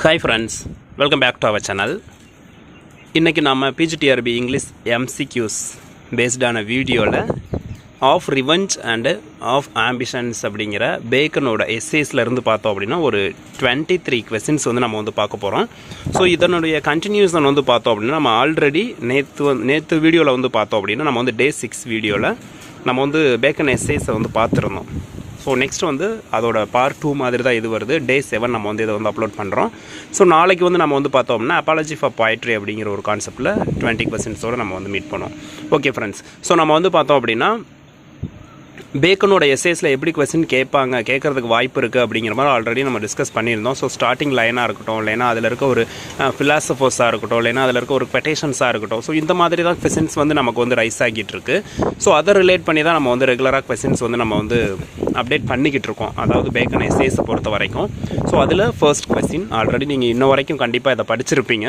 Hi friends, welcome back to our channel. இன்றைக்கி நம்ம PGTRB English MCQs based on a வீடியோவில் of revenge and of ambitions அப்படிங்கிற பேக்கனோட எஸ்ஏஸ்லேருந்து பார்த்தோம் அப்படின்னா ஒரு 23 questions வந்து நம்ம வந்து பார்க்க போகிறோம். ஸோ இதனுடைய கண்டினியூஷன் வந்து பார்த்தோம் அப்படின்னா நம்ம ஆல்ரெடி நேற்று வீடியோவில் வந்து பார்த்தோம் அப்படின்னா நம்ம வந்து Day 6 வீடியோவில் நம்ம வந்து பேக்கன் எஸ்ஏஸை வந்து பார்த்துருந்தோம். ஸோ நெக்ஸ்ட் வந்து அதோட பார்ட் 2 மாதிரி தான் இது வருது. Day 7 நம்ம வந்து இதை வந்து அப்லோட் பண்ணுறோம். ஸோ நாளைக்கு வந்து நம்ம வந்து பார்த்தோம்னா அப்பாலஜி ஃபார் போய்ட்ரி அப்படிங்கிற ஒரு கான்செப்ட்டில் 20 questions நம்ம வந்து மீட் பண்ணுவோம். ஓகே ஃப்ரெண்ட்ஸ், ஸோ நம்ம வந்து பார்த்தோம் அப்படின்னா பேக்கனோட எஸ்ஏஸில் எப்படி கொஸ்டின் கேட்கறதுக்கு வாய்ப்பு இருக்குது அப்படிங்கிற மாதிரி ஆல்ரெடி நம்ம டிஸ்கஸ் பண்ணியிருந்தோம். ஸோ ஸ்டார்டிங் லைனாக இருக்கட்டும், இல்லைனா அதில் இருக்க ஒரு ஃபிலாசபர்ஸாக இருக்கட்டும், இல்லைனா அதில் இருக்க ஒரு பெட்டேஷன்ஸாக இருக்கட்டும், ஸோ இந்த மாதிரி தான் கொஸ்டின்ஸ் வந்து நமக்கு வந்து ரைஸ் ஆகிட்டு இருக்கு. ஸோ அதை ரிலேட் பண்ணி தான் நம்ம வந்து ரெகுலராக கொஸ்டின்ஸ் வந்து நம்ம வந்து அப்டேட் பண்ணிக்கிட்டு இருக்கோம், அதாவது பேக்கன் எஸ்ஏஸை பொறுத்த வரைக்கும். ஸோ அதில் ஃபர்ஸ்ட் கொஸ்டின் ஆல்ரெடி நீங்கள் இன்ன வரைக்கும் கண்டிப்பாக இதை படிச்சிருப்பீங்க.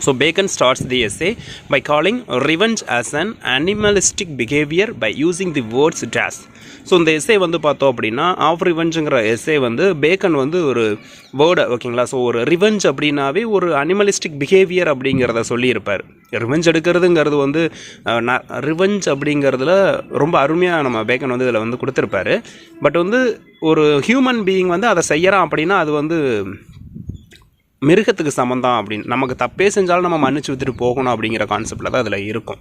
So Bacon starts the essay by calling revenge as an animalistic behavior by using the words das. So இந்த எஸ்ஏ வந்து பார்த்தோம் அப்படின்னா ஆஃப் ரிவெஞ்சுங்கிற எஸ்ஏ வந்து பேக்கன் வந்து ஒரு வேர்டை ஓகேங்களா. ஸோ ஒரு ரிவெஞ்ச் அப்படின்னாவே ஒரு அனிமலிஸ்டிக் பிஹேவியர் அப்படிங்கிறத சொல்லியிருப்பார். ரிவெஞ்ச் எடுக்கிறதுங்கிறது வந்து ரிவெஞ்ச் அப்படிங்கிறதுல ரொம்ப அருமையாக நம்ம பேக்கன் வந்து இதில் வந்து கொடுத்துருப்பாரு. பட் வந்து ஒரு ஹியூமன் பீயிங் வந்து அதை செய்யறான் அப்படின்னா அது வந்து மிருகத்துக்கு சம்மந்தம் அப்படின்னு, நமக்கு தப்பே செஞ்சாலும் நம்ம மன்னிச்சு விட்டுட்டு போகணும் அப்படிங்கிற கான்செப்டில் தான் அதில் இருக்கும்.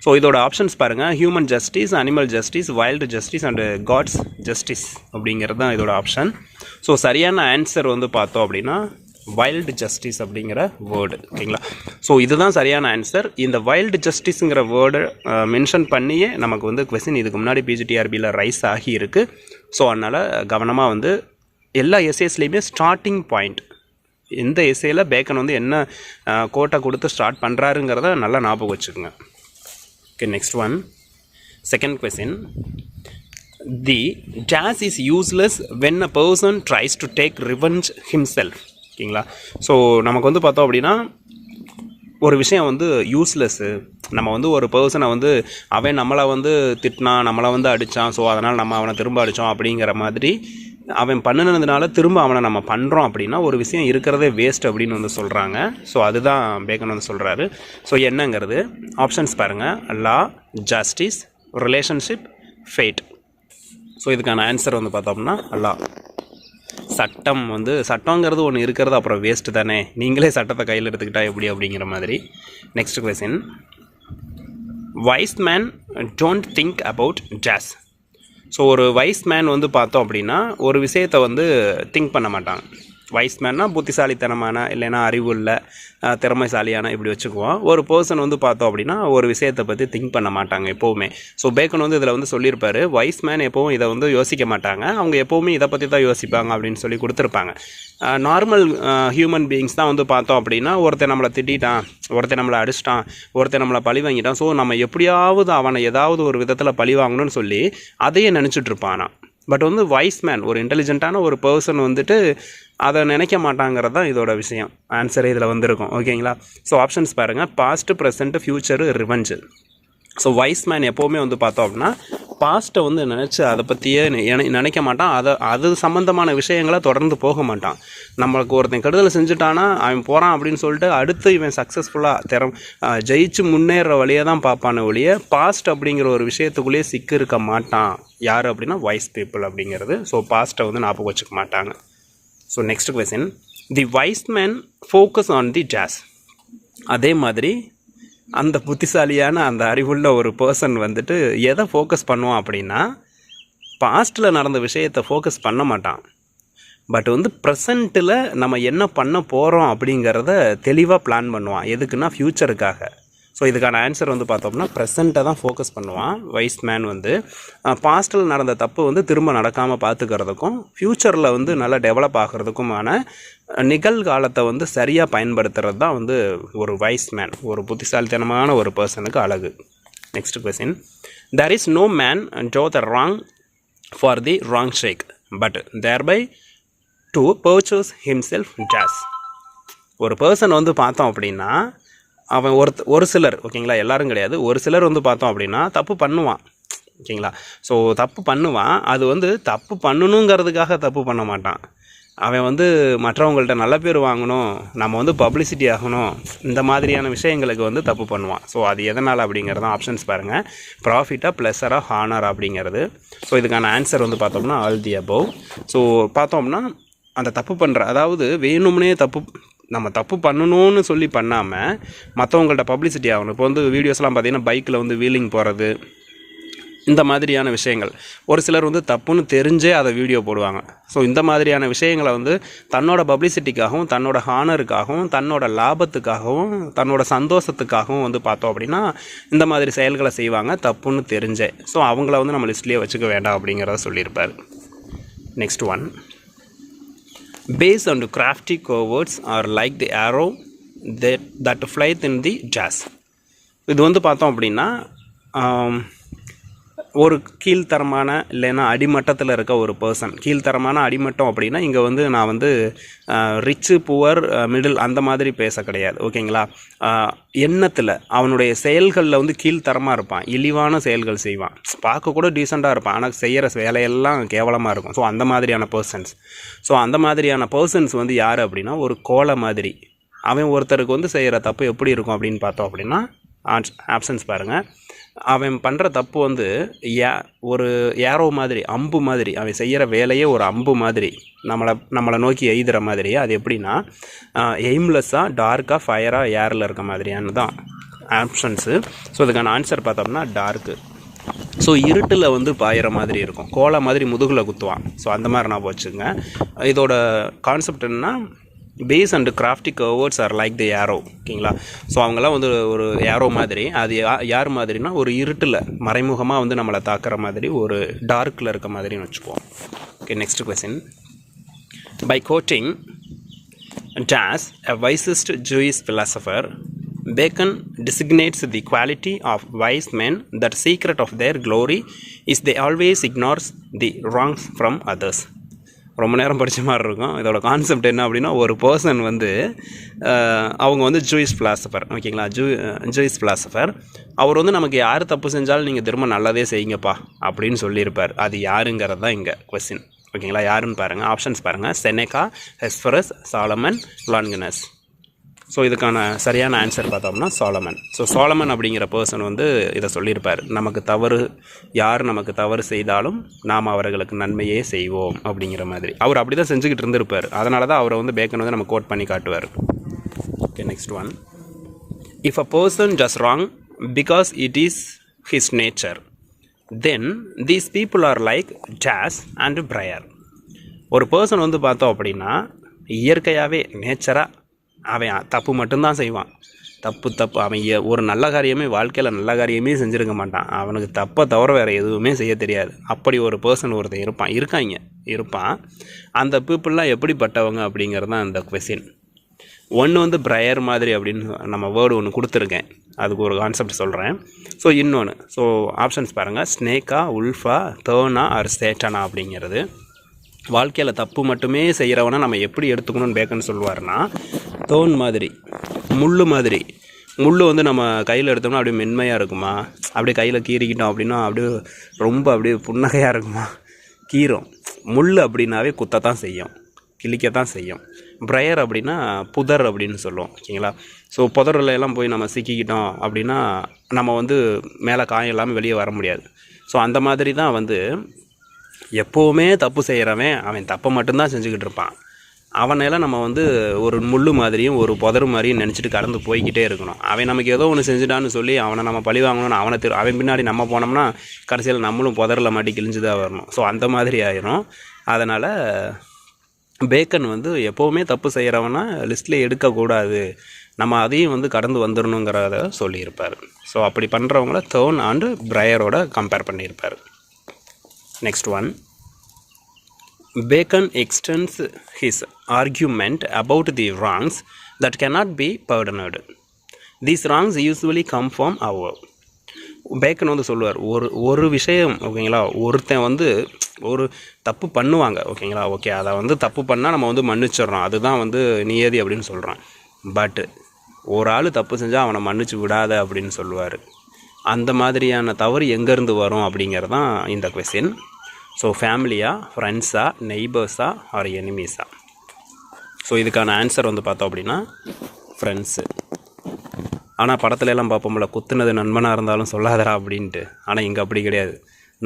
ஸோ இதோட ஆப்ஷன்ஸ் பாருங்கள், human justice, animal justice, wild justice and God's justice அப்படிங்கிறது தான் இதோட ஆப்ஷன். ஸோ சரியான ஆன்சர் வந்து பார்த்தோம் அப்படின்னா வைல்டு ஜஸ்டிஸ் அப்படிங்கிற வேர்டு ஓகேங்களா. ஸோ இதுதான் சரியான ஆன்சர். இந்த வைல்டு ஜஸ்டிஸுங்கிற வேர்டை மென்ஷன் பண்ணியே நமக்கு வந்து கொஸ்டின் இதுக்கு முன்னாடி PGTRBயில் ரைஸ் ஆகி இருக்குது. ஸோ அதனால் கவனமாக வந்து எல்லா எஸ்ஏஸ்லேயுமே ஸ்டார்டிங் பாயிண்ட் இந்த எஸ்ஏயில் பேக்கன் வந்து என்ன கோட்டை கொடுத்து ஸ்டார்ட் பண்ணுறாருங்கிறத நல்லா ஞாபகம் வச்சுக்கோங்க. Okay, next one, second question. The das is useless when a person tries to take revenge himself ஓகேங்களா. ஸோ நமக்கு வந்து பார்த்தோம் அப்படின்னா ஒரு விஷயம் வந்து யூஸ்லெஸ்ஸு, நம்ம வந்து ஒரு பர்சனை வந்து அவன் நம்மளை வந்து திட்டினான், நம்மளை வந்து அடித்தான், ஸோ அதனால் நம்ம அவனை திரும்ப அடித்தோம் அப்படிங்கிற மாதிரி அவன் பண்ணினதுனால திரும்ப அவனை நம்ம பண்ணுறோம் அப்படின்னா ஒரு விஷயம் இருக்கிறதே வேஸ்ட் அப்படின்னு வந்து சொல்கிறாங்க. ஸோ அதுதான் பேக்கன் வந்து சொல்கிறாரு. ஸோ என்னங்கிறது ஆப்ஷன்ஸ் பாருங்கள், லா, ஜஸ்டிஸ், ரிலேஷன்ஷிப், ஃபேட். ஸோ இதுக்கான ஆன்சர் வந்து பார்த்தோம்னா லா. சட்டம் வந்து சட்டங்கிறது ஒன்று இருக்கிறது அப்புறம் வேஸ்ட்டு தானே, நீங்களே சட்டத்தை கையில் எடுத்துக்கிட்டா எப்படி அப்படிங்கிற மாதிரி. Next question, wise man don't think about jaws. So ஒரு வைஸ் மேன் வந்து பார்த்தோம் அப்படின்னா ஒரு விஷயத்தை வந்து திங்க் பண்ண மாட்டாங்க. வைஸ் மேன்னா புத்திசாலித்தனமான, இல்லைன்னா அறிவு இல்லை, திறமைசாலியான, இப்படி வச்சுக்குவோம். ஒரு பர்சன் வந்து பார்த்தோம் அப்படின்னா ஒரு விஷயத்தை பற்றி திங்க் பண்ண மாட்டாங்க எப்போவுமே. ஸோ பேக்கன் வந்து இதில் வந்து சொல்லியிருப்பாரு, வைஸ் மேன் எப்போவும் இதை வந்து யோசிக்க மாட்டாங்க, அவங்க எப்போவுமே இதை பற்றி தான் யோசிப்பாங்க அப்படின்னு சொல்லி கொடுத்துருப்பாங்க. நார்மல் ஹியூமன் பீயிங்ஸ் தான் வந்து பார்த்தோம் அப்படின்னா ஒருத்தர் நம்மளை திட்டான், ஒருத்தர் நம்மளை அடிச்சிட்டான், ஒருத்தர் நம்மளை பழி வாங்கிட்டான், ஸோ நம்ம எப்படியாவது அவனை ஏதாவது ஒரு விதத்தில் பழி வாங்கணும்னு சொல்லி அதையே நினச்சிட்டு இருப்பானா. பட் வந்து வைஸ் மேன், ஒரு இன்டெலிஜென்ட்டான ஒரு பர்சன் வந்துட்டு அதை நினைக்க மாட்டாங்கிறது தான் இதோட விஷயம். ஆன்சர் இதில் வந்துருக்கும் ஓகேங்களா. ஸோ ஆப்ஷன்ஸ் பாருங்கள், past, present, future, revenge. So wise man எப்போவுமே வந்து பார்த்தோம் அப்படின்னா பாஸ்ட்டை வந்து நினச்சி அதை பற்றியே நினைக்க மாட்டான், அது சம்மந்தமான விஷயங்களை தொடர்ந்து போக மாட்டான். நம்மளுக்கு ஒருத்தன் கெடுதலை செஞ்சுட்டானா அவன் போகிறான் அப்படின்னு சொல்லிட்டு அடுத்து இவன் சக்ஸஸ்ஃபுல்லாக ஜெயிச்சு முன்னேற வழியை தான் பார்ப்பானே ஒழிய பாஸ்ட் அப்படிங்கிற ஒரு விஷயத்துக்குள்ளேயே சிக்க இருக்க மாட்டான். யார் அப்படின்னா வைஸ் பீப்புள் அப்படிங்கிறது. ஸோ பாஸ்ட்டை வந்து ஞாபகம் வச்சுக்க மாட்டாங்க. So next question, the wise man focus on the dash. அதே மாதிரி அந்த புத்திசாலியான அந்த அறிவுள்ள ஒரு பர்சன் வந்துட்டு எதை ஃபோக்கஸ் பண்ணுவான் அப்படின்னா பாஸ்ட்டில் நடந்த விஷயத்தை ஃபோக்கஸ் பண்ண மாட்டான். பட் வந்து ப்ரெசண்ட்டில் நம்ம என்ன பண்ண போகிறோம் அப்படிங்கிறத தெளிவாக பிளான் பண்ணுவான். எதுக்குன்னா ஃப்யூச்சருக்காக. ஸோ இதுக்கான ஆன்சர் வந்து பார்த்தோம்னா ப்ரெசண்ட்டை தான் ஃபோக்கஸ் பண்ணுவான் வைஸ் மேன் வந்து. பாஸ்ட்டில் நடந்த தப்பு வந்து திரும்ப நடக்காமல் பார்த்துக்கிறதுக்கும் ஃப்யூச்சரில் வந்து நல்லா டெவலப் ஆகிறதுக்குமான நிகழ்காலத்தை வந்து சரியாக பயன்படுத்துகிறது தான் வந்து ஒரு வைஸ் மேன், ஒரு புத்திசாலித்தனமான ஒரு பர்சனுக்கு அழகு. Next question, there is no man doth the wrong for the wrong sake but thereby to purchase himself dash. ஒரு பர்சன் வந்து பார்த்தோம் அப்படின்னா அவன் ஒரு சிலர் ஓகேங்களா, எல்லோரும் கிடையாது, ஒரு சிலர் வந்து பார்த்தோம் அப்படின்னா தப்பு பண்ணுவான் ஓகேங்களா. ஸோ தப்பு பண்ணுவான், அது வந்து தப்பு பண்ணணுங்கிறதுக்காக தப்பு பண்ண மாட்டான், அவன் வந்து மற்றவங்கள்ட்ட நல்ல பேர் வாங்கணும், நம்ம வந்து பப்ளிசிட்டி ஆகணும், இந்த மாதிரியான விஷயங்களுக்கு வந்து தப்பு பண்ணுவான். ஸோ அது எதனால் அப்படிங்கிறது ஆப்ஷன்ஸ் பாருங்கள். ப்ராஃபிட்டா, ப்ளஸரா, ஹானரா அப்படிங்கிறது. ஸோ இதுக்கான ஆன்சர் வந்து பார்த்தோம்னா ஆல் தி அபவ். ஸோ பார்த்தோம்னா அந்த தப்பு பண்ணுற, அதாவது வேணும்னே நம்ம தப்பு பண்ணணும்னு சொல்லி பண்ணாமல் மற்றவங்கள்ட்ட பப்ளிசிட்டி ஆகணும். இப்போ வந்து வீடியோஸ்லாம் பார்த்திங்கன்னா பைக்கில் வந்து வீலிங் போகிறது, இந்த மாதிரியான விஷயங்கள். ஒரு சிலர் வந்து தப்புன்னு தெரிஞ்சே அதை வீடியோ போடுவாங்க. ஸோ இந்த மாதிரியான விஷயங்களை வந்து தன்னோட பப்ளிசிட்டிக்காகவும், தன்னோட ஹானருக்காகவும், தன்னோட லாபத்துக்காகவும், தன்னோட சந்தோஷத்துக்காகவும் வந்து பார்த்தோம் அப்படின்னா இந்த மாதிரி செயல்களை செய்வாங்க தப்புன்னு தெரிஞ்சே. ஸோ அவங்கள வந்து நம்ம லிஸ்ட்லேயே வச்சுக்க வேண்டாம் அப்படிங்கிறத சொல்லியிருப்பார். Next one, base and crafty cowards are like the arrow that flieth in the dash. இது வந்து பார்த்தோம் அப்படின்னா ஒரு கீழ்த்தரமான இல்லைன்னா அடிமட்டத்தில் இருக்க ஒரு பர்சன். கீழ்த்தரமான அடிமட்டம் அப்படின்னா இங்கே வந்து நான் வந்து ரிச்சு, புவர், மிடில் அந்த மாதிரி பேச கிடையாது. ஓகேங்களா? எண்ணத்தில் அவனுடைய செயல்களில் வந்து கீழ்த்தரமாக இருப்பான், இழிவான செயல்கள் செய்வான், பார்க்க கூட டீசெண்டாக இருப்பான், ஆனால் செய்கிற வேலையெல்லாம் கேவலமாக இருக்கும். ஸோ அந்த மாதிரியான பர்சன்ஸ் வந்து யார் அப்படின்னா ஒரு கோலை மாதிரி. அவன் ஒருத்தருக்கு வந்து செய்கிற தப்பு எப்படி இருக்கும் அப்படின்னு பார்த்தோம் அப்படின்னா ஆப்ஷன்ஸ் பாருங்கள். அவன் பண்ணுற தப்பு வந்து ஒரு ஏரோ மாதிரி, அம்பு மாதிரி. அவன் செய்கிற வேலையே ஒரு அம்பு மாதிரி, நம்மளை நோக்கி எய்துற மாதிரி. அது எப்படின்னா எய்ம்லெஸ்ஸாக, டார்க்காக, ஃபயராக, ஏரில் இருக்க மாதிரியானது தான் ஆப்ஷன்ஸு. ஸோ இதுக்கான ஆன்சர் பார்த்தோம்னா டார்க்கு. ஸோ இருட்டில் வந்து பாயிற மாதிரி இருக்கும், கோலை மாதிரி முதுகில் குத்துவான். ஸோ அந்த மாதிரி நான் வச்சுங்க. இதோட கான்செப்ட் என்னன்னா base and crafty cowards are like the arrow. ஓகேங்களா? ஸோ அவங்கெல்லாம் வந்து ஒரு ஏரோ மாதிரி. அது யார் மாதிரினா ஒரு இருட்டில் மறைமுகமாக வந்து நம்மளை தாக்குற மாதிரி, ஒரு டார்க்கில் இருக்க மாதிரின்னு வச்சுக்குவோம். Okay, next question. By quoting this a wisest Jewish philosopher, Bacon designates the quality of wise men that secret of their glory is they always ignores the wrongs from others. ரொம்ப நேரம் படித்த மாதிரி இருக்கும். இதோட கான்செப்ட் என்ன அப்படின்னா ஒரு person வந்து அவங்க வந்து ஜூயிஷ் ஃபிலாசபர். ஓகேங்களா? Jewish philosopher. அவர் வந்து நமக்கு யார் தப்பு செஞ்சாலும் நீங்கள் திரும்ப நல்லதே செய்யுங்கப்பா அப்படின்னு சொல்லியிருப்பார். அது யாருங்கிறது தான் இங்கே கொஸ்டின். ஓகேங்களா? யாருன்னு பாருங்கள். ஆப்ஷன்ஸ் பாருங்கள். செனேகா, ஹெஸ்பரஸ், சாலமன், லான்கினஸ். ஸோ இதுக்கான சரியான ஆன்சர் பார்த்தோம்னா சாலமன். ஸோ சாலமன் அப்படிங்கிற பர்சன் வந்து இதை சொல்லியிருப்பார். யார் நமக்கு தவறு செய்தாலும் நாம் அவர்களுக்கு நன்மையே செய்வோம் அப்படிங்கிற மாதிரி. அவர் அப்படி தான் செஞ்சுக்கிட்டு இருந்திருப்பார். அதனால தான் அவரை வந்து பேக்கன் வந்து நம்ம கோட் பண்ணி காட்டுவார். Okay, next one. If a person does wrong because it is his nature, then these people are like jaws and briar. ஒரு பர்சன் வந்து பார்த்தோம் அப்படின்னா இயற்கையாகவே நேச்சராக அவன் தப்பு மட்டும்தான் செய்வான். அவன் ஒரு நல்ல காரியமே வாழ்க்கையில் நல்ல காரியமே செஞ்சுருக்க மாட்டான். அவனுக்கு தப்பை தவிர வேறு எதுவுமே செய்ய தெரியாது. அப்படி ஒரு பர்சன் ஒருத்தன் இருப்பான். அந்த பீப்புளெலாம் எப்படிப்பட்டவங்க அப்படிங்கிறது தான் இந்த கொஸ்டின். ஒன்று வந்து பிரயர் மாதிரி அப்படின்னு நம்ம வேர்டு ஒன்று கொடுத்துருக்கேன், அதுக்கு ஒரு கான்செப்ட் சொல்கிறேன். ஸோ இன்னொன்று, ஸோ ஆப்ஷன்ஸ் பாருங்கள். ஸ்னேக்கா, உல்ஃபா, தேர்னா ஆர் சேட்டனா அப்படிங்கிறது. வாழ்க்கையில் தப்பு மட்டுமே செய்கிறவனை நம்ம எப்படி எடுத்துக்கணும்னு பேக்கன்னு சொல்லுவார்னா தோன் மாதிரி, முள் வந்து நம்ம கையில் எடுத்தோம்னா அப்படியே மென்மையாக இருக்குமா, அப்படியே கையில் கீறிக்கிட்டோம் அப்படின்னா அப்படியே புன்னகையாக இருக்குமா, கீரும். முள் அப்படின்னாவே குத்தத்தான் செய்யும், கிழிக்கத்தான் செய்யும். பிரயர் அப்படின்னா புதர் அப்படின்னு சொல்லுவோம். ஓகேங்களா? ஸோ புதரில் எல்லாம் போய் நம்ம சிக்கிக்கிட்டோம் அப்படின்னா நம்ம வந்து மேலே காயம் இல்லாமல் வெளியே வர முடியாது. ஸோ அந்த மாதிரி தான் வந்து எப்போவுமே தப்பு செய்கிறவன் அவன் தப்பை மட்டும்தான் செஞ்சுக்கிட்டு இருப்பான். அவனெல்லாம் நம்ம வந்து ஒரு முள் மாதிரியும் ஒரு புதர் மாதிரியும் நினச்சிட்டு கடந்து போய்கிட்டே இருக்கணும். அவன் நமக்கு ஏதோ ஒன்று செஞ்சுட்டான்னு சொல்லி அவனை நம்ம பழி வாங்கணும்னு அவன் பின்னாடி நம்ம போனோம்னா கடைசியில் நம்மளும் புதரில் மாட்டி கிழிஞ்சு தான் வரணும். ஸோ அந்த மாதிரி ஆயிரும். அதனால் பேக்கன் வந்து எப்போவுமே தப்பு செய்கிறவனா லிஸ்ட்டில் எடுக்கக்கூடாது, நம்ம அதையும் வந்து கடந்து வந்துடணுங்கிறத சொல்லியிருப்பார். ஸோ அப்படி பண்ணுறவங்கள தேர்ன் அண்டு பிரயரோட கம்பேர் பண்ணியிருப்பார். Next one. Bacon extends his argument about the wrongs that cannot be pardoned. These wrongs usually come from our. Bacon வந்து சொல்லுவார், ஒரு விஷயம். ஓகேங்களா? ஒருத்தன் வந்து ஒரு தப்பு பண்ணுவாங்க. ஓகேங்களா? ஓகே, அதை வந்து தப்பு பண்ணால் நம்ம வந்து மன்னிச்சிடுறோம், அதுதான் வந்து நியதி அப்படின்னு சொல்கிறோம். பட் ஒரு ஆள் தப்பு செஞ்சால் அவனை மன்னிச்சு விடாத அப்படின்னு சொல்லுவார். அந்த மாதிரியான தவறு எங்கேருந்து வரும் அப்படிங்கிறது தான் இந்த கொஸ்டின். ஸோ ஃபேமிலியா, ஃப்ரெண்ட்ஸா, நெய்பர்ஸா ஆர் எனிமீஸா? ஸோ இதுக்கான ஆன்சர் வந்து பார்த்தோம் அப்படின்னா ஃப்ரெண்ட்ஸு. ஆனால் படத்துல எல்லாம் பார்ப்போம்ல, குத்துனது நண்பனாக இருந்தாலும் சொல்லாதரா அப்படின்ட்டு. ஆனால் இங்கே அப்படி கிடையாது.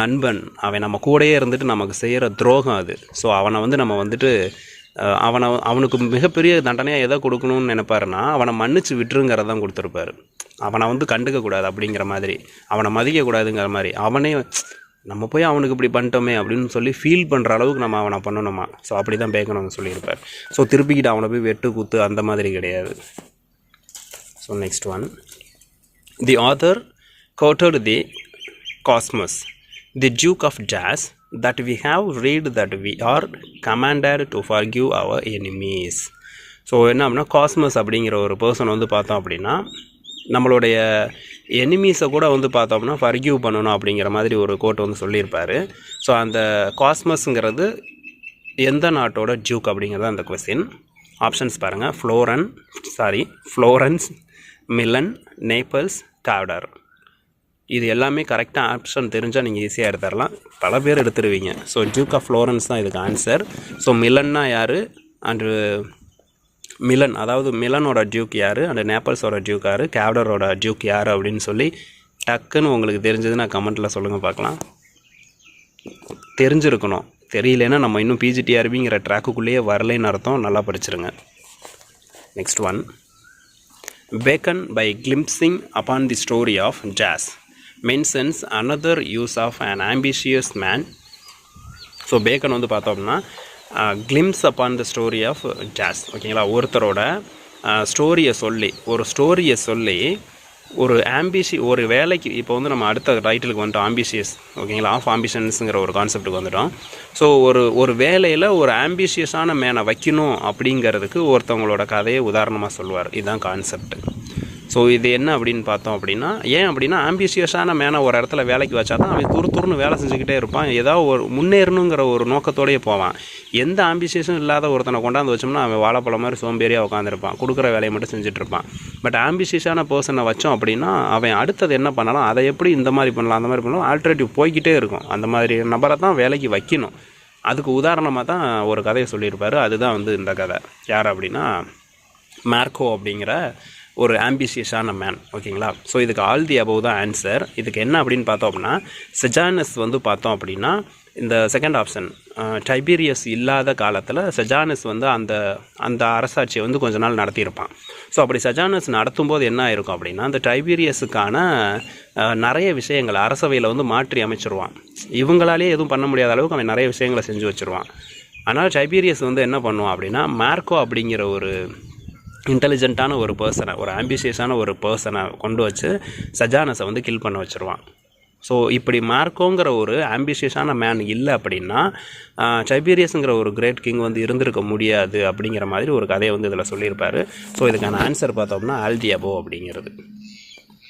நண்பன் அவன் நம்ம கூடயே இருந்துட்டு நமக்கு செய்கிற துரோகம் அது. ஸோ அவனை வந்து நம்ம வந்துட்டு அவனுக்கு மிகப்பெரிய தண்டனையாக எதை கொடுக்கணும்னு நினைப்பாருன்னா அவனை மன்னிச்சு விட்டுருங்கிறதான் கொடுத்துருப்பாரு. அவனை வந்து கண்டுக்கக்கூடாது அப்படிங்கிற மாதிரி, அவனை மதிக்கக்கூடாதுங்கிற மாதிரி, அவனே நம்ம போய் அவனுக்கு இப்படி பண்ணிட்டோமே அப்படின்னு சொல்லி ஃபீல் பண்ணுற அளவுக்கு நம்ம அவனை பண்ணணுமா. ஸோ அப்படி தான் பேக்கணும் சொல்லியிருப்பார். ஸோ திருப்பிக்கிட்டு அவனை போய் வெட்டு குத்து அந்த மாதிரி கிடையாது. So next one, the author quoted the cosmos the Duke of Jazz that we have read that we are commanded to forgive our enemies. So என்ன அப்படின்னா காஸ்மஸ் அப்படிங்கிற ஒரு பர்சன் வந்து பார்த்தோம் அப்படின்னா நம்மளுடைய எனிமீஸை கூட வந்து பார்த்தோம்னா ஃபர்கிவ் பண்ணணும் அப்படிங்கிற மாதிரி ஒரு கோட் வந்து சொல்லியிருப்பார். ஸோ அந்த காஸ்மஸ்ங்கிறது எந்த நாட்டோட டியூக் அப்படிங்கிறது அந்த கொஸ்டின். ஆப்ஷன்ஸ் பாருங்கள், ஃப்ளோரன்ஸ், மிலன், நேபிள்ஸ், காவ்டர். இது எல்லாமே கரெக்டாக ஆப்ஷன் தெரிஞ்சால் நீங்கள் ஈஸியாக எடுத்துடலாம். பல பேர் எடுத்துருவீங்க. ஸோ டியூக் ஆஃப் ஃப்ளோரன்ஸ் தான் இதுக்கு ஆன்சர். ஸோ மிலன்னா யார் அண்டு மிலன், அதாவது மிலனோட டியூக் யார் அண்ட் நேபிள்ஸோட டியூக் யார், காவ்டரோட டியூக் யார் அப்படின்னு சொல்லி டக்குன்னு உங்களுக்கு தெரிஞ்சதுன்னா கமெண்ட்டில் சொல்லுங்கள் பார்க்கலாம். தெரிஞ்சிருக்கணும். தெரியலன்னா நம்ம இன்னும் பிஜிடிஆர்பிங்கிற ட்ராக்குக்குள்ளேயே வரலைன்னு அர்த்தம். நல்லா படிச்சிருங்க. Next one, Bacon by glimpsing upon the story of jazz mentions another use of an ambitious man. So Bacon வந்து பார்த்தோம்னா glimpse upon the story of dash, ஓகேங்களா, ஒருத்தரோட ஸ்டோரியை சொல்லி ஒரு ஒரு வேலைக்கு, இப்போ வந்து நம்ம அடுத்த டைட்டிலுக்கு வந்துட்டோம், ஆம்பிஷியஸ், ஓகேங்களா, ஆஃப் ஆம்பிஷன்ஸுங்கிற ஒரு கான்செப்ட்டுக்கு வந்துட்டோம். ஸோ ஒரு வேலையில் ஒரு ஆம்பிஷியஸான மேனை வைக்கணும் அப்படிங்கிறதுக்கு ஒருத்தவங்களோட கதையை உதாரணமாக சொல்லுவார். இதுதான் கான்செப்ட். ஸோ இது என்ன அப்படின்னு பார்த்தோம் அப்படின்னா, ஏன் அப்படின்னா ஆம்பிஷியஸான மேனை ஒரு இடத்துல வேலைக்கு வச்சா தான் அவன் துருன்னு வேலை செஞ்சுக்கிட்டே இருப்பான். ஏதாவது ஒரு முன்னேறணுங்கிற ஒரு நோக்கத்தோடையே போவான். எந்த ஆம்பிஷியஸும் இல்லாத ஒருத்தனை கொண்டாந்து வச்சோம்னா அவன் வாழைப்பழம் மாதிரி சோம்பேறியாக உட்காந்துருப்பான், கொடுக்குற வேலையை மட்டும் செஞ்சுட்டு இருப்பான். பட் ஆம்பிஷியஸான பர்சனை வச்சோம் அப்படின்னா அவன் அடுத்தது என்ன பண்ணலாம், அதை எப்படி இந்த மாதிரி பண்ணலாம், அந்த மாதிரி பண்ணலாம், ஆல்டர்னேட்டிவ் போய்கிட்டே இருக்கும். அந்த மாதிரி நபரை தான் வேலைக்கு வைக்கணும். அதுக்கு உதாரணமாக தான் ஒரு கதையை சொல்லியிருப்பார். அதுதான் வந்து இந்த கதை. யார் அப்படின்னா மார்க்கோ அப்படிங்கிற ஒரு ஆம்பிஷியஸான மேன், ஓகேங்களா. ஸோ இதுக்கு ஆல் தி அபவ் தான் ஆன்சர். இதுக்கு என்ன அப்படின்னு பார்த்தோம் அப்படின்னா செஜானஸ் வந்து பார்த்தோம் அப்படின்னா இந்த செகண்ட் ஆப்ஷன், டைபீரியஸ் இல்லாத காலத்தில் செஜானஸ் வந்து அந்த அரசாட்சியை வந்து கொஞ்ச நாள் நடத்தியிருப்பான். ஸோ அப்படி செஜானஸ் நடத்தும்போது என்ன ஆயிருக்கும் அப்படின்னா அந்த டைபீரியஸுக்கான நிறைய விஷயங்கள் அரசவையில் வந்து மாற்றி அமைச்சிருவான். இவங்களாலே எதுவும் பண்ண முடியாத அளவுக்கு அவன் நிறைய விஷயங்களை செஞ்சு வச்சுருவான். ஆனால் டைபீரியஸ் வந்து என்ன பண்ணுவான் அப்படின்னா மார்க்கோ அப்படிங்கிற ஒரு இன்டெலிஜென்ட்டான ஒரு பர்சனை, ஒரு ஆம்பிஷியஸான ஒரு பர்சனை கொண்டு வச்சு செஜானஸை வந்து கில் பண்ண வச்சுருவான். ஸோ இப்படி மார்க்கோங்கிற ஒரு ஆம்பிஷியஸான மேன் இல்லை அப்படின்னா டைபீரியஸுங்கிற ஒரு கிரேட் கிங் வந்து இருந்திருக்க முடியாது அப்படிங்கிற மாதிரி ஒரு கதையை வந்து இதில் சொல்லியிருப்பார். ஸோ இதுக்கான ஆன்சர் பார்த்தோம்னா ஆல் தி அபவ் அப்படிங்கிறது.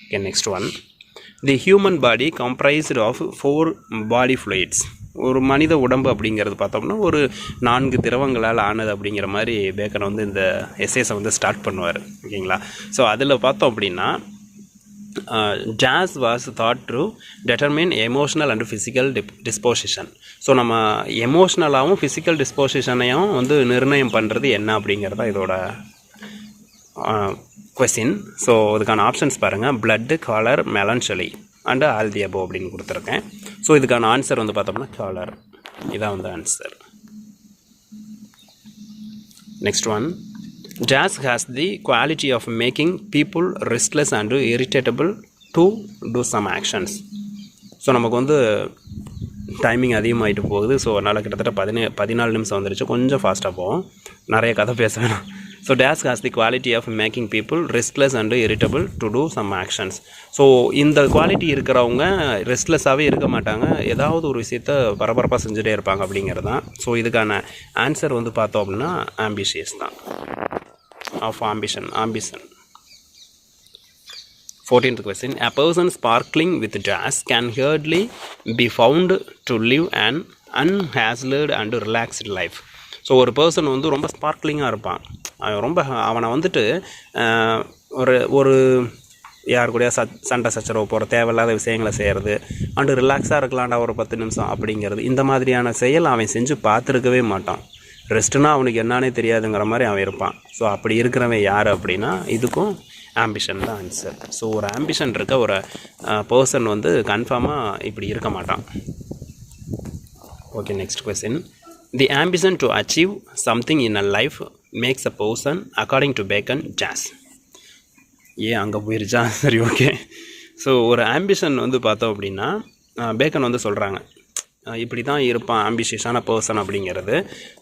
Okay, next one, the human body comprised of 4 body fluids. ஒரு மனித உடம்பு அப்படிங்கிறது பார்த்தோம்னா ஒரு 4 திரவங்களால் ஆனது அப்படிங்கிற மாதிரி பேக்கன் வந்து இந்த எஸ்ஏஸை வந்து ஸ்டார்ட் பண்ணுவார், ஓகேங்களா. ஸோ அதில் பார்த்தோம் அப்படின்னா dash was thought to determine emotional and physical disposition. So நம்ம எமோஷ்னலாகவும் ஃபிசிக்கல் டிஸ்போசிஷனையும் வந்து நிர்ணயம் பண்ணுறது என்ன அப்படிங்கிறதா இதோட கொஸ்டின். ஸோ இதுக்கான ஆப்ஷன்ஸ் பாருங்கள், blood, choler, melancholy and all the above அப்படின்னு கொடுத்துருக்கேன். ஸோ இதுக்கான ஆன்சர் வந்து பார்த்தோம்னா காலர். இதான் வந்து answer. Next one, dash has the quality of making people restless and irritable to do some actions. So நமக்கு வந்து டைமிங் அதிகமாகிட்டு போகுது. ஸோ அதனால் கிட்டத்தட்ட 14 நிமிஷம் வந்துருச்சு. கொஞ்சம் ஃபாஸ்ட்டாக போவோம், நிறைய கதை பேச வேணாம். So this has the quality of making people restless and irritable to do some actions. So இந்த குவாலிட்டி இருக்கிறவங்க ரெஸ்ட்லெஸ்ஸாகவே இருக்க மாட்டாங்க, ஏதாவது ஒரு விஷயத்த பரபரப்பாக செஞ்சுட்டே இருப்பாங்க அப்படிங்கிறது தான். ஸோ இதுக்கான ஆன்சர் வந்து பார்த்தோம் அப்படின்னா ஆம்பிஷியஸ் தான், of ambition. 14th question, a person sparkling with jazz can hardly be found to live an unhassled and relaxed life. So ஒரு பர்சன் வந்து ரொம்ப ஸ்பார்க்லிங்காக இருப்பான், அவனை வந்துட்டு ஒரு யார் கூட சண்டை சச்சரவு போகிற தேவையில்லாத விஷயங்களை செய்கிறது அண்டு ரிலாக்ஸாக இருக்கலாம்டா ஒரு 10 நிமிஷம் அப்படிங்கிறது, இந்த மாதிரியான செயல் அவன் செஞ்சு பார்த்துருக்கவே மாட்டான். ரெஸ்ட்டுனா அவனுக்கு என்னன்னே தெரியாதுங்கிற மாதிரி அவன் இருப்பான். ஸோ அப்படி இருக்கிறவன் யார் அப்படின்னா இதுக்கும் ஆம்பிஷன் தான் ஆன்சர். ஸோ ஒரு ஆம்பிஷன் இருக்க ஒரு பர்சன் வந்து கன்ஃபார்மாக இப்படி இருக்க மாட்டான். Okay, next question. The ambition to achieve something in a life makes a person according to Bacon dash. ஏன் அங்கே போயிருச்சா? சரி, ஓகே. ஸோ ஒரு ஆம்பிஷன் வந்து பார்த்தோம் அப்படின்னா பேக்கன் வந்து சொல்கிறாங்க இப்படி தான் இருப்பான் ஆம்பிஷியஸான பர்சன் அப்படிங்கிறது.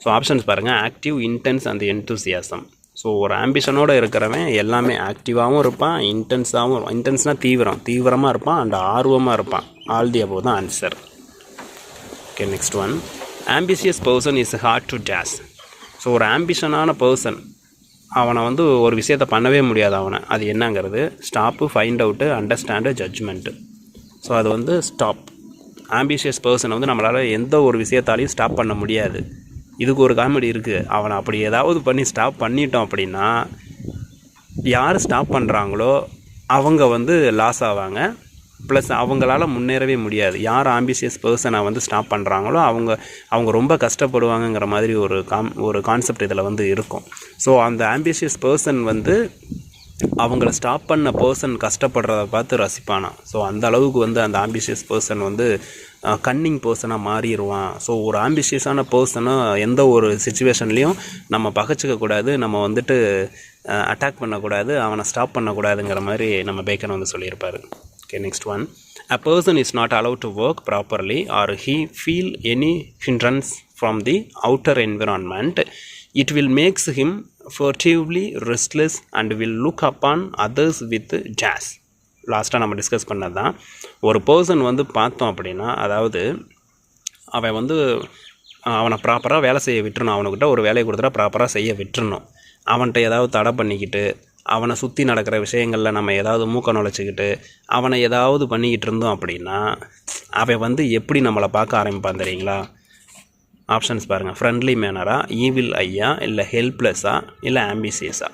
ஸோ ஆப்ஷன்ஸ் பாருங்கள்: active, intense and enthusiasm. So ஒரு ஆம்பிஷனோடு இருக்கிறவன் எல்லாமே ஆக்டிவாகவும் இருப்பான், இன்டென்ஸாகவும், இன்டென்ஸ்னால் தீவிரமாக இருப்பான், அண்ட் ஆர்வமாக இருப்பான். ஆல் தி அபோவ் தான் answer. Okay, next one. Ambitious person is hard to jaws. So ஒரு ஆம்பிஷனான பர்சன் அவனை வந்து ஒரு விஷயத்தை பண்ணவே முடியாது அவனை. அது என்னங்கிறது stop, find out, understand, judgement. So அது வந்து ஸ்டாப். ஆம்பிஷியஸ் பர்சனை வந்து நம்மளால் எந்த ஒரு விஷயத்தாலையும் ஸ்டாப் பண்ண முடியாது. இதுக்கு ஒரு காமெடி இருக்குது. அவனை அப்படி ஏதாவது பண்ணி ஸ்டாப் பண்ணிட்டோம் அப்படின்னா யார் ஸ்டாப் பண்ணுறாங்களோ அவங்க வந்து லாஸ் ஆவாங்க, ப்ளஸ் அவங்களால முன்னேறவே முடியாது. யார் ஆம்பிஷியஸ் பர்சனை வந்து ஸ்டாப் பண்ணுறாங்களோ அவங்க ரொம்ப கஷ்டப்படுவாங்கங்கிற மாதிரி ஒரு கான்செப்ட் இதில் வந்து இருக்கும். ஸோ அந்த ஆம்பிஷியஸ் பர்சன் வந்து அவங்கள ஸ்டாப் பண்ண பர்சன் கஷ்டப்படுறத பார்த்து ரசிப்பானா. ஸோ அந்த அளவுக்கு வந்து அந்த ஆம்பிஷியஸ் பர்சன் வந்து கன்னிங் பர்சனாக மாறிடுவான். ஸோ ஒரு ஆம்பிஷியஸான பர்சனை எந்த ஒரு சுச்சுவேஷன்லேயும் நம்ம பகைச்சிக்கக்கூடாது, நம்ம வந்துட்டு அட்டாக் பண்ணக்கூடாது, அவனை ஸ்டாப் பண்ணக்கூடாதுங்கிற மாதிரி நம்ம பேக்கன் வந்து சொல்லியிருப்பார். Okay, next one. A person is not allowed to work properly or he feel any hindrance from the outer environment. It will makes him furtively restless and will look upon others with jazz. லாஸ்ட்டாக நம்ம discuss பண்ணது தான். ஒரு person வந்து பார்த்தோம் அப்படின்னா, அதாவது அவன் வந்து அவனை ப்ராப்பராக வேலை செய்ய விட்டுறணும். அவனுக்கிட்ட ஒரு வேலையை கொடுத்துட்டா ப்ராப்பராக செய்ய விட்டுறணும். அவன்கிட்ட ஏதாவது தடை பண்ணிக்கிட்டு அவனை சுற்றி நடக்கிற விஷயங்களில் நம்ம ஏதாவது மூக்க நுழைச்சிக்கிட்டு அவனை ஏதாவது பண்ணிக்கிட்டு இருந்தோம் அப்படின்னா அவன் வந்து எப்படி நம்மளை பார்க்க ஆரம்பிப்பான் தெரியுங்களா? ஆப்ஷன்ஸ் பாருங்கள்: ஃப்ரெண்ட்லி மேனரா, ஈவில் ஐயா, இல்லை ஹெல்ப்லெஸ்ஸாக, இல்லை ஆம்பிஷியஸாக.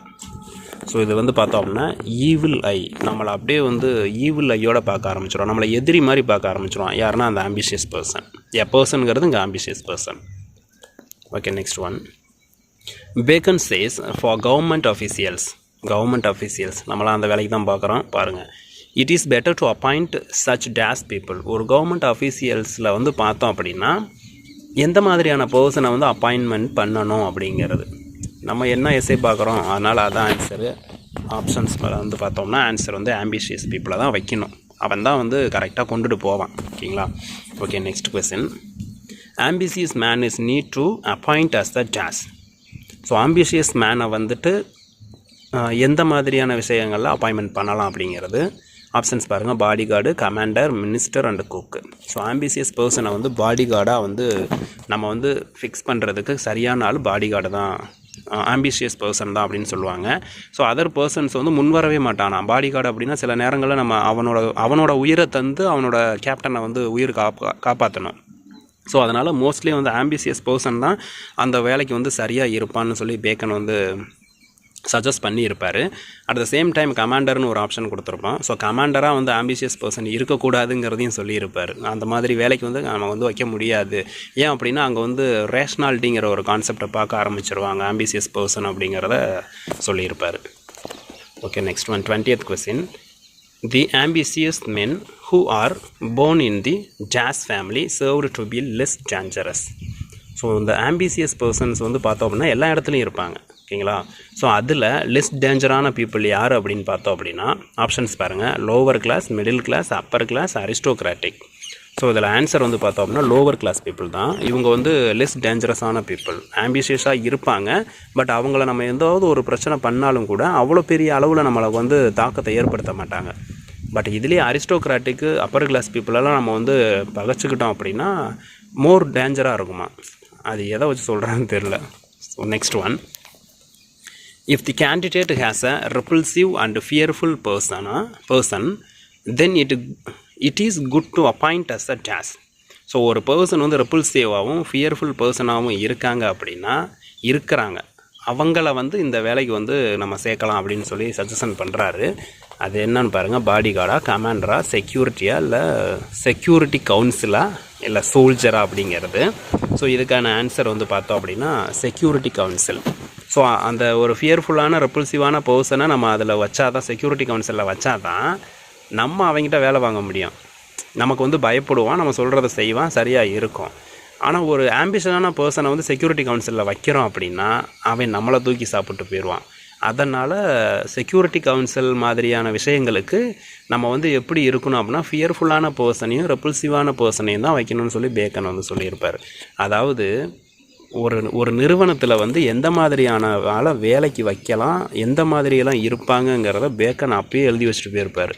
ஸோ இது வந்து பார்த்தோம்னா ஈவில் ஐ நம்மளை அப்படியே வந்து ஈவில் ஐயோட பார்க்க ஆரம்பிச்சிடும், நம்மளை எதிரி மாதிரி பார்க்க ஆரம்பிச்சிடுவான். யாருன்னா அந்த ஆம்பிஷியஸ் பர்சன். பர்சனுங்கிறது இங்கே ambitious person. Okay, next one. Bacon says for government officials நம்மளாம் அந்த வேலைக்கு தான் பார்க்குறோம். பாருங்கள்: it is better to appoint such dash people. ஒரு கவர்மெண்ட் அஃபீஷியல்ஸில் வந்து பார்த்தோம் அப்படின்னா எந்த மாதிரியான பர்சனை வந்து அப்பாயின்மெண்ட் பண்ணணும் அப்படிங்கிறது நம்ம என்ன எஸ்ஸே பார்க்குறோம். அதனால் அதான் ஆன்சரு. ஆப்ஷன்ஸ் வந்து பார்த்தோம்னா ஆன்சர் வந்து ஆம்பிஷியஸ் பீப்புளை தான் வைக்கணும். அவன் தான் வந்து கரெக்டாக கொண்டுட்டு போவான். ஓகேங்களா? Okay, next question. Ambitious man is need to appoint as the dash. So ambitious மேனை வந்துட்டு எந்த மாதிரியான விஷயங்களில் அப்பாயின்மெண்ட் பண்ணலாம் அப்படிங்கிறது ஆப்ஷன்ஸ் பாருங்கள்: body guard, commander, minister and cook. So ambitious பர்சனை வந்து பாடி கார்டாக வந்து நம்ம வந்து ஃபிக்ஸ் பண்ணுறதுக்கு சரியான ஆள் பாடி கார்டு தான், ஆம்பிஷியஸ் பர்சன் தான் அப்படின்னு சொல்லுவாங்க. ஸோ அதர் பர்சன்ஸ் வந்து முன்வரவே மாட்டானா. பாடி கார்டு அப்படின்னா சில நேரங்களில் நம்ம அவனோட உயிரை தந்து அவனோட கேப்டனை வந்து உயிர் காப்பாற்றணும். ஸோ அதனால் மோஸ்ட்லி வந்து ஆம்பிஷியஸ் பர்சன் தான் அந்த வேலைக்கு வந்து சரியாக இருப்பான்னு சொல்லி பேக்கன் வந்து சஜஸ்ட் பண்ணியிருப்பார். அட் த சேம் டைம் கமாண்டர்னு ஒரு ஆப்ஷன் கொடுத்துருப்போம். ஸோ கமாண்டராக வந்து ஆம்பிஷியஸ் பர்சன் இருக்கக்கூடாதுங்கிறதையும் சொல்லியிருப்பார். அந்த மாதிரி வேலைக்கு வந்து நம்ம வந்து வைக்க முடியாது. ஏன் அப்படின்னா அங்கே வந்து ரேஷ்னாலிட்டிங்கிற ஒரு கான்செப்டை பார்க்க ஆரம்பிச்சிருவாங்க ஆம்பிஷியஸ் பர்சன் அப்படிங்கிறத சொல்லியிருப்பார். Okay, next one. 20th question. The ambitious men who are born in the jazz family served to be less dangerous. So இந்த ஆம்பிஷியஸ் பர்சன்ஸ் வந்து பார்த்தோம் அப்படின்னா எல்லா இடத்துலையும் இருப்பாங்க. ஓகேங்களா? ஸோ அதில் லெஸ் டேஞ்சரான பீப்புள் யார் அப்படின்னு பார்த்தோம் அப்படின்னா ஆப்ஷன்ஸ் பாருங்கள்: lower class, middle class, upper class, aristocratic. So இதில் ஆன்சர் வந்து பார்த்தோம் அப்படின்னா லோவர் கிளாஸ் பீப்புள் தான். இவங்க வந்து லெஸ் டேஞ்சரஸான பீப்புள். ஆம்பிஷியஸாக இருப்பாங்க, பட் அவங்கள நம்ம எந்தாவது ஒரு பிரச்சனை பண்ணாலும் கூட அவ்வளோ பெரிய அளவில் நம்மளுக்கு வந்து தாக்கத்தை ஏற்படுத்த மாட்டாங்க. பட் இதுலேயே அரிஸ்டோக்ராட்டிக்கு, அப்பர் கிளாஸ் பீப்புளெல்லாம் நம்ம வந்து பகைச்சிக்கிட்டோம் அப்படின்னா மோர் டேஞ்சராக இருக்குமா. அது எதை வச்சு சொல்கிறேன்னு தெரில. So next one. If the candidate has a repulsive and fearful person, then it is good to appoint as a task. So ஒரு பர்சன் வந்து ரெப்புல்சிவாகவும் ஃபியர்ஃபுல் பர்சனாகவும் இருக்கிறாங்க அவங்கள வந்து இந்த வேலைக்கு வந்து நம்ம சேர்க்கலாம் அப்படின்னு சொல்லி சஜஷன் பண்ணுறாரு. அது என்னன்னு பாருங்கள், பாடி கார்டா, கமாண்டரா, செக்யூரிட்டியா, இல்லை செக்யூரிட்டி கவுன்சிலா, இல்லை சோல்ஜரா அப்படிங்கிறது. ஸோ இதுக்கான ஆன்சர் வந்து பார்த்தோம் அப்படின்னா செக்யூரிட்டி கவுன்சில். ஸோ அந்த ஒரு ஃபியர்ஃபுல்லான ரெப்பல்சிவான பர்சனை நம்ம அதில் வச்சாதான், செக்யூரிட்டி கவுன்சிலில் வச்சாதான் நம்ம அவங்ககிட்ட வேலை வாங்க முடியும். நமக்கு வந்து பயப்படுவான், நம்ம சொல்கிறத செய்வான், சரியாக இருக்கும். ஆனால் ஒரு ஆம்பிஷனான பர்சனை வந்து செக்யூரிட்டி கவுன்சிலில் வைக்கிறோம் அப்படின்னா அவன் நம்மளை தூக்கி சாப்பிட்டு போயிடுவான். அதனால் செக்யூரிட்டி கவுன்சில் மாதிரியான விஷயங்களுக்கு நம்ம வந்து எப்படி இருக்கணும் அப்படின்னா ஃபியர்ஃபுல்லான பர்சனையும் ரெப்பல்சிவான பர்சனையும் தான் வைக்கணும்னு சொல்லி பேக்கன் வந்து சொல்லியிருப்பார். அதாவது ஒரு நிறுவனத்தில் வந்து எந்த மாதிரியான வேலைக்கு வைக்கலாம், எந்த மாதிரியெல்லாம் இருப்பாங்கங்கிறத பேக்கன் அப்பயே எழுதி வச்சுட்டு போயிருப்பார்.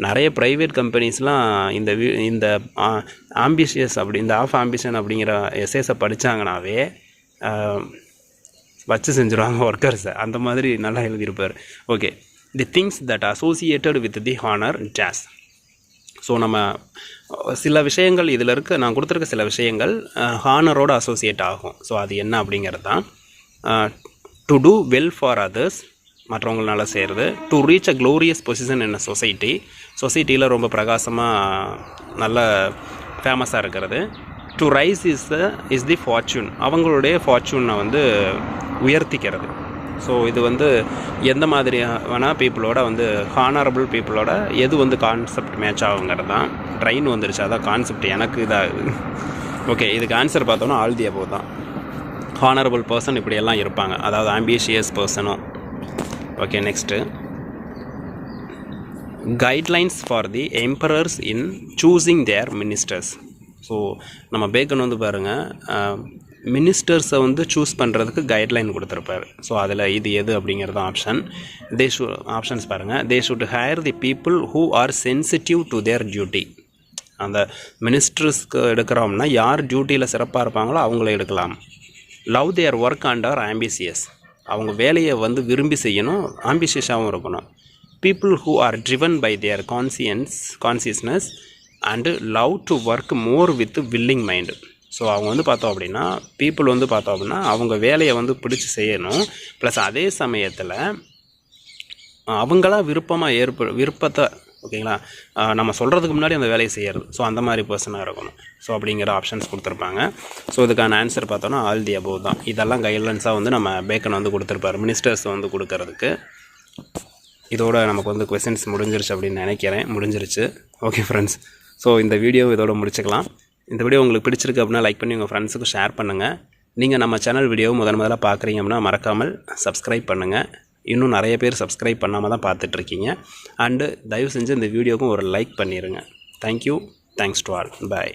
நிறைய ப்ரைவேட் கம்பெனிஸ்லாம் இந்த ஆம்பிஷியஸ் இந்த ஆஃப் ஆம்பிஷன் அப்படிங்கிற எஸ்ஏஸை படித்தாங்கனாவே வச்சு செஞ்சுருவாங்க ஒர்க்கர்ஸை. அந்த மாதிரி நல்லா எழுதியிருப்பார். Okay, the things that associated with the honour jaws. So நம்ம சில விஷயங்கள் இதில் நான் கொடுத்துருக்க சில விஷயங்கள் ஹானரோடு அசோசியேட் ஆகும். ஸோ அது என்ன அப்படிங்கிறது தான். To do well for others, மற்றவங்களால செய்கிறது. To reach a glorious position in a சொசைட்டியில் ரொம்ப பிரகாசமாக நல்ல ஃபேமஸாக இருக்கிறது. To rise is the fortune, அவங்களுடைய ஃபார்ச்சூனை வந்து உயர்த்திக்கிறது. ஸோ இது வந்து எந்த மாதிரியான பீப்புளோட வந்து ஹானரபிள் பீப்புளோட எது வந்து கான்செப்ட் மேட்ச் ஆகுங்கிறது தான். ட்ரெயின் வந்துருச்சு, அதான் கான்செப்ட் எனக்கு இதாகுது. ஓகே, இதுக்கு ஆன்சர் பார்த்தோன்னா ஆல் தி அபோவ் தான். ஹானரபிள் பர்சன் இப்படியெல்லாம் இருப்பாங்க, அதாவது ஆம்பிஷியஸ் பர்சனும். Okay, next guidelines for the emperors in choosing their ministers. So நம்ம பேக்கன் வந்து பாருங்கள், மினிஸ்டர்ஸை வந்து சூஸ் பண்ணுறதுக்கு கைட்லைன் கொடுத்துருப்பார். ஸோ அதில் இது எது அப்படிங்கிறது ஆப்ஷன். ஆப்ஷன்ஸ் பாருங்கள். They should hire the people who are sensitive to their duty. அந்த மினிஸ்டர்ஸ்க்கு எடுக்கிறோம்னா யார் டியூட்டியில் சிறப்பாக இருப்பாங்களோ அவங்கள எடுக்கலாம். Love their work and are ambitious, அவங்க வேலையை வந்து விரும்பி செய்யணும், ஆம்பிஷியஸாகவும் இருக்கணும். People who are driven by their consciousness and love to work more with willing mind. So அவங்க வந்து பார்த்தோம் அப்படின்னா பீப்புள் வந்து பார்த்தோம் அப்படின்னா அவங்க வேலையை வந்து பிடிச்சி செய்யணும், ப்ளஸ் அதே சமயத்தில் அவங்களா விருப்பத்தை ஓகேங்களா நம்ம சொல்கிறதுக்கு முன்னாடி அந்த வேலையை செய்கிறது. ஸோ அந்த மாதிரி பர்சனாக இருக்கணும். ஸோ அப்படிங்கிற ஆப்ஷன்ஸ் கொடுத்துருப்பாங்க. ஸோ இதுக்கான ஆன்சர் பார்த்தோன்னா ஆல் தி அபோவ் தான். இதெல்லாம் கைட்லைன்ஸாக வந்து நம்ம பேக்கன் வந்து கொடுத்துருப்பார் மினிஸ்டர்ஸ் வந்து கொடுக்கறதுக்கு. இதோட நமக்கு வந்து கொஸ்டின்ஸ் முடிஞ்சிருச்சு அப்படின்னு நினைக்கிறேன். முடிஞ்சிருச்சு. ஓகே ஃப்ரெண்ட்ஸ், ஸோ இந்த வீடியோ இதோட முடிச்சுக்கலாம். இந்த வீடியோ உங்களுக்கு பிடிச்சிருக்கு அப்படின்னா லைக் பண்ணி உங்கள் ஃப்ரெண்ட்ஸுக்கு ஷேர் பண்ணுங்கள். நீங்கள் நம்ம சேனல் வீடியோவை முதல்ல பார்க்குறீங்க அப்படின்னா மறக்காமல் சப்ஸ்கிரைப் பண்ணுங்கள். இன்னும் நிறைய பேர் சப்ஸ்கிரைப் பண்ணாமல் தான் பார்த்துட்ருக்கீங்க. அண்டு தயவு செஞ்சு இந்த வீடியோவுக்கும் ஒரு லைக் பண்ணிடுங்க. Thank you. Thanks to all. Bye.